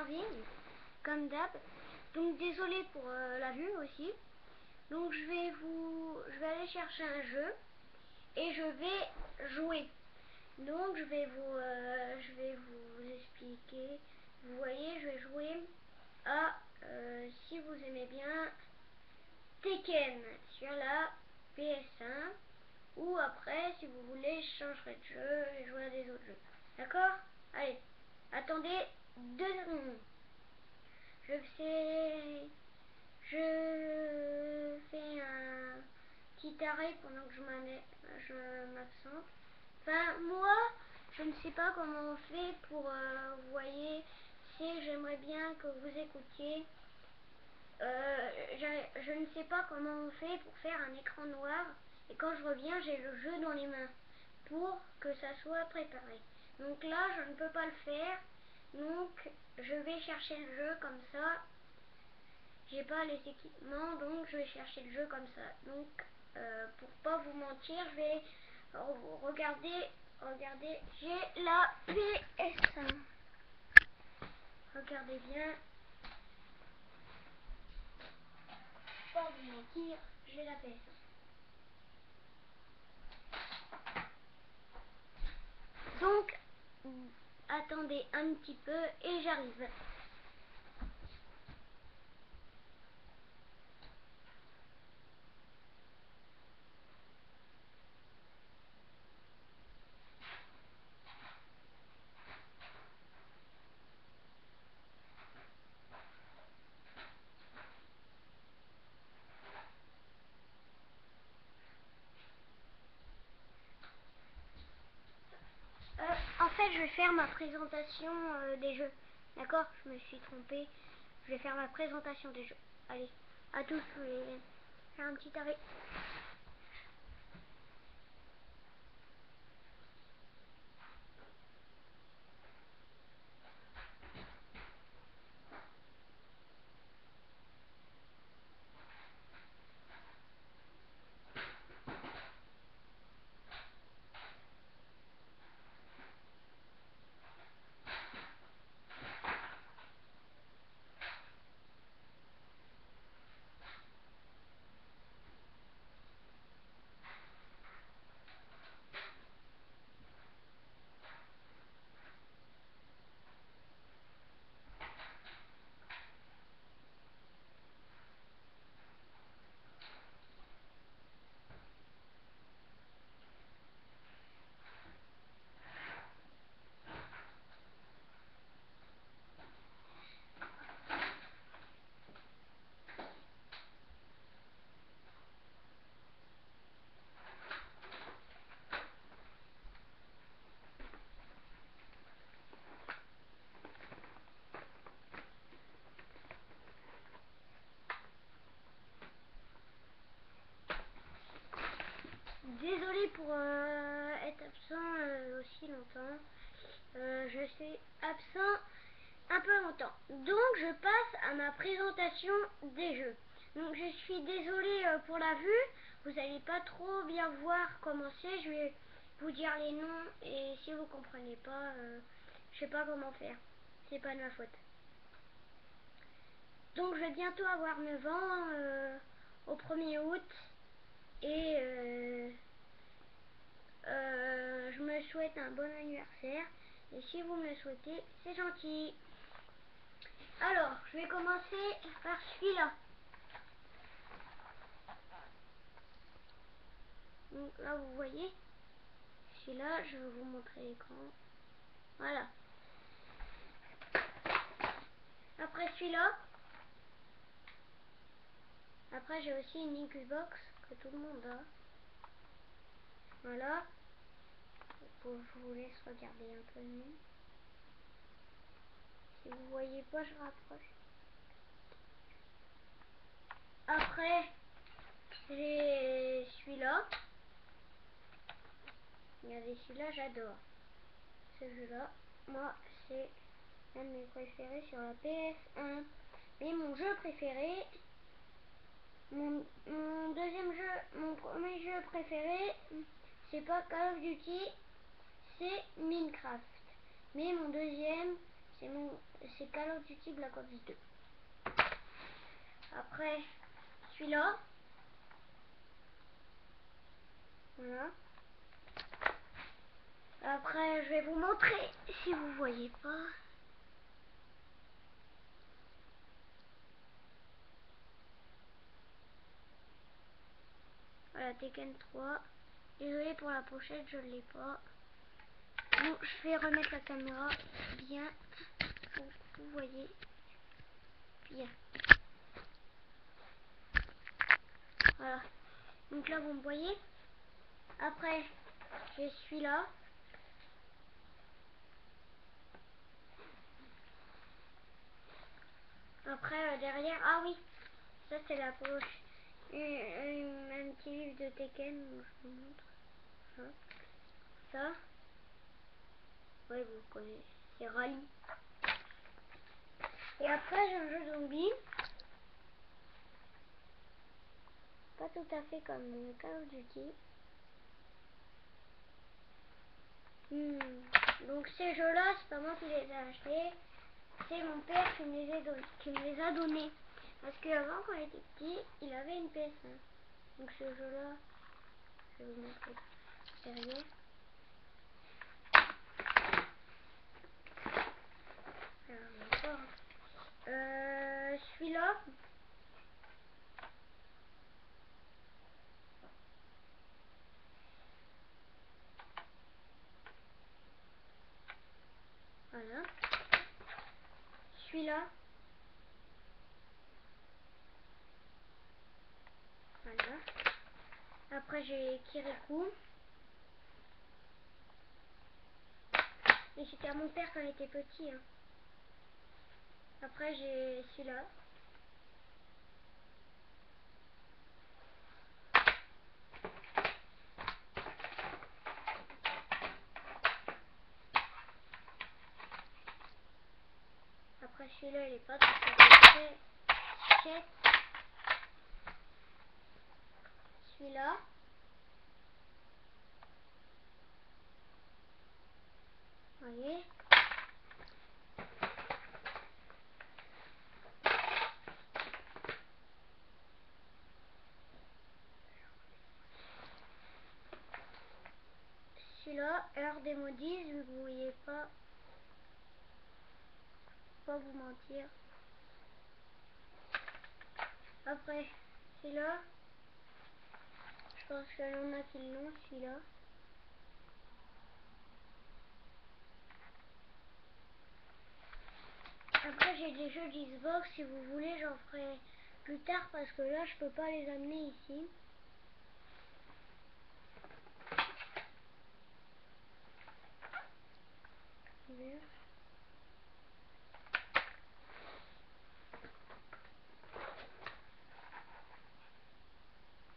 Marvin, comme d'hab. Donc désolé pour la vue aussi. Donc je vais aller chercher un jeu et je vais jouer. Donc je vais vous expliquer. Vous voyez, je vais jouer à si vous aimez bien Tekken sur la PS1, ou après si vous voulez je changerai de jeu et jouer à des autres jeux. D'accord? Allez, attendez 2 secondes. Je fais un petit arrêt pendant que je m'absente. Enfin, moi, je ne sais pas comment on fait pour, vous voyez, j'aimerais bien que vous écoutiez. Je ne sais pas comment on fait pour faire un écran noir. Et quand je reviens, j'ai le jeu dans les mains pour que ça soit préparé. Donc là, je ne peux pas le faire. Donc, je vais chercher le jeu comme ça. J'ai pas les équipements, donc je vais chercher le jeu comme ça. Donc, pour pas vous mentir, je vais regarder, j'ai la PS1. Regardez bien. Pas vous mentir, j'ai la PS1. Donc, attendez un petit peu et j'arrive. En fait, je vais faire ma présentation des jeux. D'accord? Je me suis trompée. Je vais faire ma présentation des jeux. Allez, à tous, je vais faire un petit arrêt. Désolée pour être absent aussi longtemps. Je suis absent un peu longtemps. Donc je passe à ma présentation des jeux. Donc je suis désolée pour la vue. Vous n'allez pas trop bien voir comment c'est. Je vais vous dire les noms et si vous comprenez pas, je sais pas comment faire. C'est pas de ma faute. Donc je vais bientôt avoir 9 ans au 1er août et je me souhaite un bon anniversaire. Et si vous me le souhaitez, c'est gentil. Alors, je vais commencer par celui-là. Donc là, vous voyez, celui-là, je vais vous montrer l'écran. Voilà. Après celui-là. Après, j'ai aussi une Xbox que tout le monde a. Voilà. Je vous laisse regarder un peu mieux. Si vous voyez pas, je rapproche. Après, j'ai celui-là. Regardez, celui-là, j'adore. Ce jeu-là, moi, c'est un de mes préférés sur la PS1. Mais mon jeu préféré, mon deuxième jeu, mon premier jeu préféré, c'est pas Call of Duty, c'est Minecraft. Mais mon deuxième, c'est Call of Duty Black Ops 2. Après, celui-là. Voilà. Après, je vais vous montrer si vous voyez pas. Voilà, Tekken 3. Désolé pour la pochette, je ne l'ai pas. Bon, je vais remettre la caméra bien pour que vous voyez bien. Voilà. Donc là, vous me voyez. Après, j'ai celui-là. Après, derrière, ah oui, ça c'est la poche. Un petit livre de Tekken, je vous montre. Hein. Ça, ouais, vous connaissez, c'est Rally. Et après, j'ai un jeu zombie. Pas tout à fait comme Call of Duty. Donc ces jeux-là, c'est pas moi qui les ai achetés. C'est mon père qui me les a donnés. Parce qu'avant, quand il était petit, il avait une PS1. Donc ce jeu-là, je vais vous montrer derrière. Celui-là. Voilà. Celui-là. Voilà. Après j'ai Kirikou. Et c'était à mon père quand il était petit. Hein. Après j'ai celui-là. Après celui-là il est pas très chèque. Celui-là. Vous voyez. Celui-là, Heure des maudits, vu que vous voyez pas vous mentir. Après, celui-là, je pense qu'il y en a qui l'ont, celui-là. Après, j'ai des jeux d'Xbox, si vous voulez, j'en ferai plus tard parce que là, je peux pas les amener ici.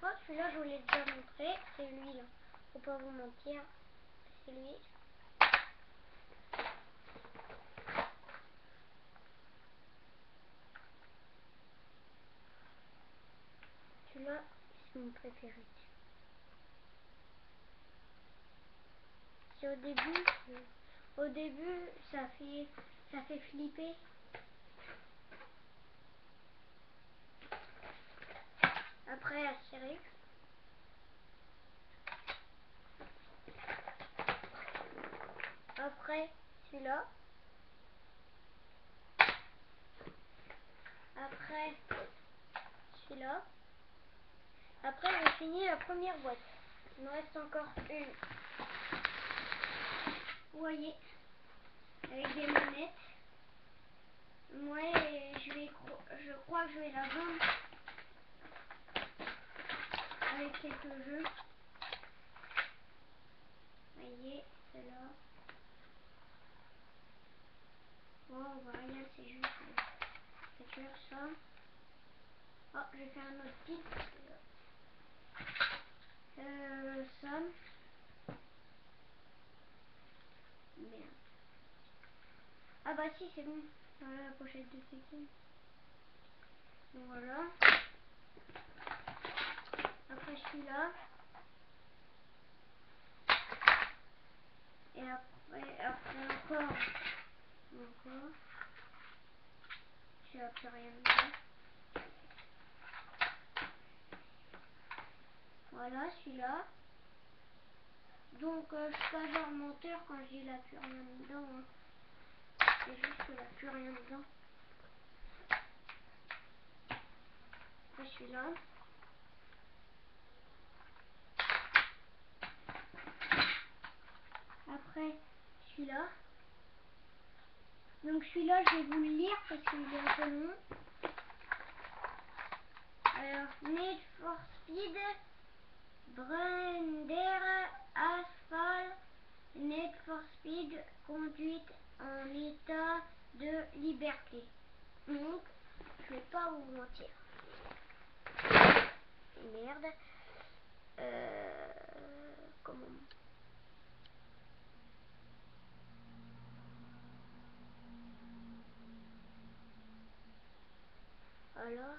Oh, celui-là, je vous l'ai déjà montré, c'est lui là. Faut pas vous mentir, c'est lui. Celui-là, c'est mon préféré. C'est au début, ça fait flipper. Après, Astérix. Après, celui-là. Après, celui-là. Après, j'ai fini la première boîte. Il me reste encore une. Vous voyez, avec des manettes. Moi, je crois que je vais la vendre avec quelques jeux. Vous voyez, celle-là. Oh, on voit rien, c'est juste écrire ça. Oh, je vais faire un autre titre. Ça. Merde. Ah bah si, c'est bon. Voilà la pochette de Tekken. Donc voilà. Après celui-là. Et après encore. Encore. J'ai plus rien dedans. Voilà celui-là. Donc je suis pas genre menteur quand je dis là plus rien dedans. Hein. C'est juste que là plus rien dedans. Après celui-là. Après celui-là. Donc celui-là je vais vous le lire parce qu'il est un peu long. Alors, Need for Speed, Brander, Asphalt, Need for Speed, conduite en état de liberté. Donc, je vais pas vous mentir. Merde. Comment? Alors.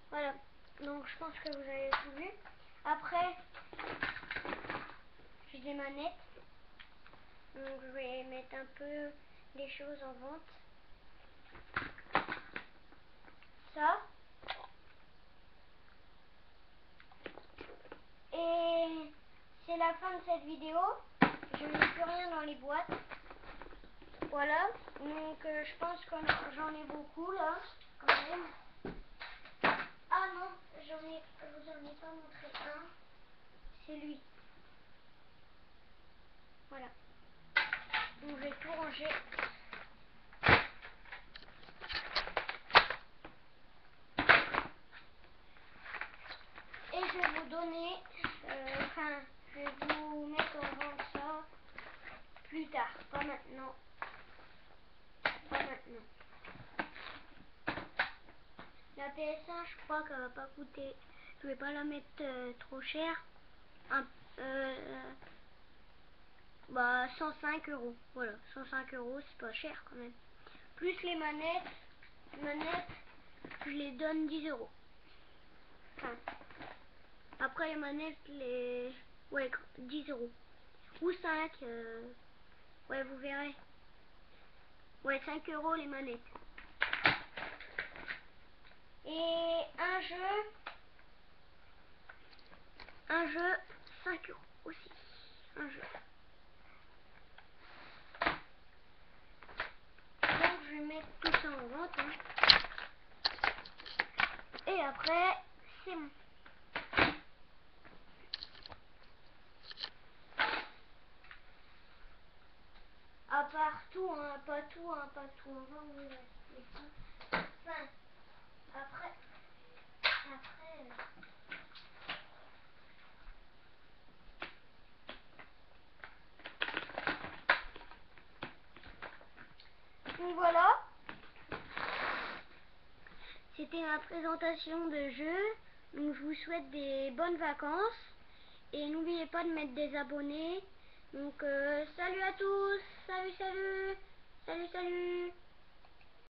Voilà. Donc, je pense que vous avez tout vu. Après, j'ai des manettes. Donc, je vais mettre un peu des choses en vente. Ça. Et c'est la fin de cette vidéo. Je ne mets plus rien dans les boîtes. Voilà. Donc je pense que j'en ai beaucoup là, quand même. Ah non, je vous en ai pas montré un. C'est lui. Voilà. Donc je vais tout ranger. Et je vais vous donner, je vais vous mettre en vente ça plus tard, pas maintenant. Pas maintenant. La PS1, je crois qu'elle va pas coûter, je vais pas la mettre trop cher. Bah 105 €. Voilà, 105 €, c'est pas cher quand même. Plus les manettes, je les donne 10 €. Enfin, après les manettes, ouais, 10 € ou 5, ouais, vous verrez. Ouais, 5 € les manettes. Et un jeu 5 € aussi. Un jeu. Donc je vais mettre tout ça en vente. Hein. Et après, c'est bon. À part tout, hein, pas tout, hein, pas tout. On va vous expliquer tout. Enfin, après. Donc voilà. C'était ma présentation de jeu. Donc je vous souhaite des bonnes vacances. Et n'oubliez pas de mettre des abonnés. Donc salut à tous. Salut, salut. Salut, salut.